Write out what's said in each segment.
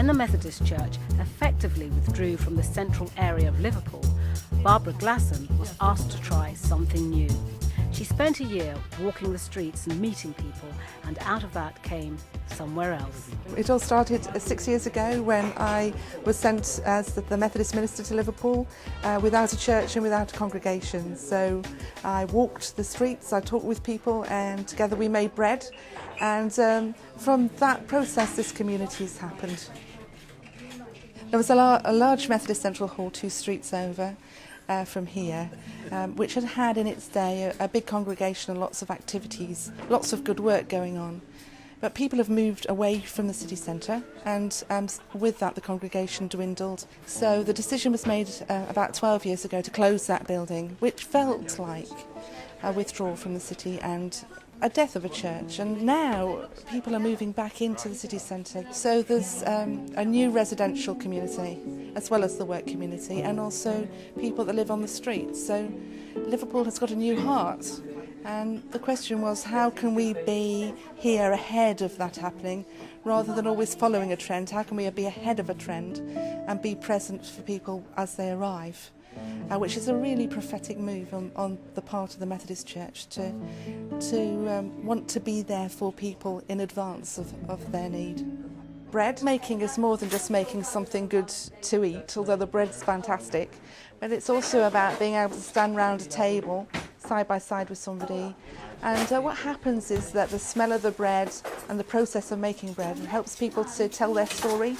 When the Methodist Church effectively withdrew from the central area of Liverpool, Barbara Glasson was asked to try something new. She spent a year walking the streets and meeting people, and out of that came somewhere else. It all started 6 years ago when I was sent as the Methodist minister to Liverpool without a church and without a congregation. So I walked the streets, I talked with people, and together we made bread. And from that process, this community has happened. There was a large Methodist Central Hall 2 streets over from here, which had in its day a big congregation and lots of activities, lots of good work going on. But people have moved away from the city centre, and with that the congregation dwindled. So the decision was made about 12 years ago to close that building, which felt like a withdrawal from the city and a death of a church. And now people are moving back into the city centre. So there's a new residential community as well as the work community, and also people that live on the streets. So Liverpool has got a new heart. And the question was, how can we be here ahead of that happening rather than always following a trend? How can we be ahead of a trend and be present for people as they arrive? Which is a really prophetic move on the part of the Methodist Church to want to be there for people in advance of their need. Bread making is more than just making something good to eat, although the bread's fantastic, but it's also about being able to stand round a table side by side with somebody. And what happens is that the smell of the bread and the process of making bread helps people to tell their story.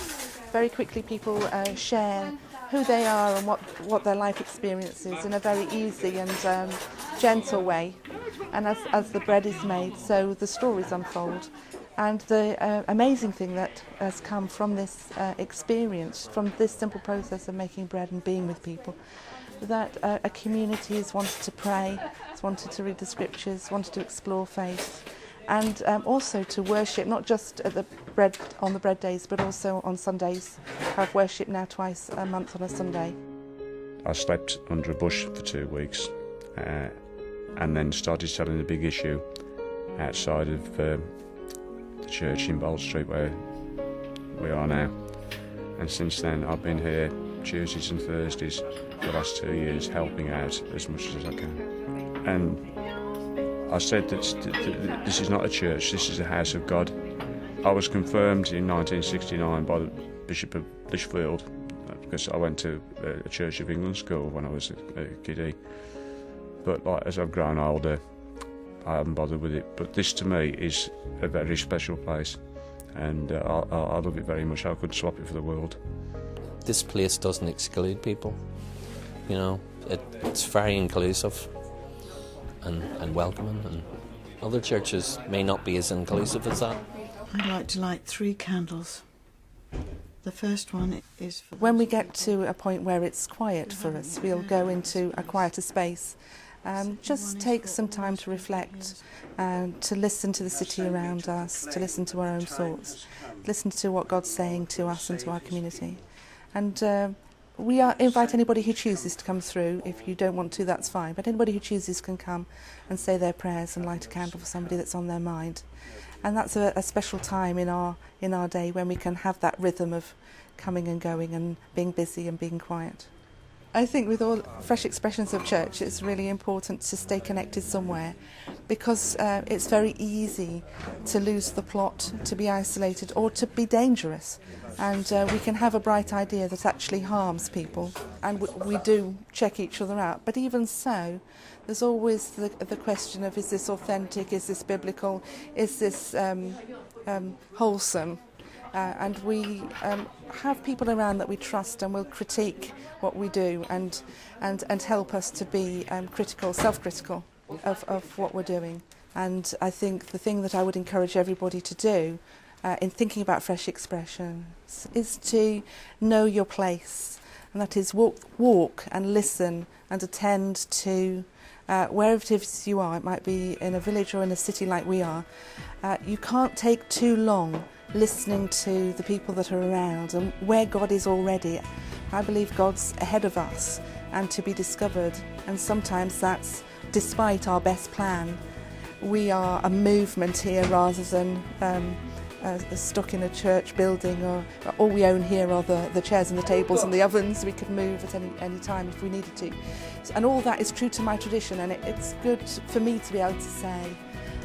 Very quickly people share who they are and what their life experience is in a very easy and gentle way. And as the bread is made, so the stories unfold. And the amazing thing that has come from this experience, from this simple process of making bread and being with people, that a community has wanted to pray, has wanted to read the scriptures, wanted to explore faith, and also to worship, not just at on the bread days, but also on Sundays. I've worshipped now twice a month on a Sunday. I slept under a bush for 2 weeks and then started selling the big issue outside of the church in Bold Street where we are now. And since then I've been here Tuesdays and Thursdays for the last 2 years helping out as much as I can. And I said that this is not a church, this is a house of God. I was confirmed in 1969 by the Bishop of Lichfield because I went to a Church of England school when I was a kiddie. But as I've grown older, I haven't bothered with it. But this to me is a very special place, and I love it very much. I couldn't swap it for the world. This place doesn't exclude people, you know, it's very inclusive and welcoming, and other churches may not be as inclusive as that. I'd like to light 3 candles. The first one is for... When we get to a point where it's quiet for us, we'll go into a quieter space. Just take some time to reflect, to listen to the city around us, to listen to our own thoughts, listen to what God's saying to us and to our community. And we invite anybody who chooses to come through. If you don't want to, that's fine. But anybody who chooses can come and say their prayers and light a candle for somebody that's on their mind. And that's a special time in our day when we can have that rhythm of coming and going and being busy and being quiet. I think with all fresh expressions of church, it's really important to stay connected somewhere, because it's very easy to lose the plot, to be isolated or to be dangerous. And we can have a bright idea that actually harms people, and we do check each other out. But even so, there's always the question of, is this authentic, is this biblical, is this wholesome? And we have people around that we trust and will critique what we do and help us to be critical, self-critical of what we're doing. And I think the thing that I would encourage everybody to do in thinking about fresh expressions is to know your place, and that is walk and listen and attend to wherever it is you are. It might be in a village or in a city like we are. You can't take too long listening to the people that are around and where God is already. I believe God's ahead of us and to be discovered, and sometimes that's despite our best plan. We are a movement here rather than stuck in a church building, or all we own here are the chairs and the tables and the ovens. We could move at any time if we needed to. And all that is true to my tradition, and it's good for me to be able to say,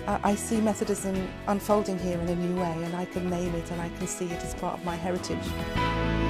I see Methodism unfolding here in a new way, and I can name it and I can see it as part of my heritage.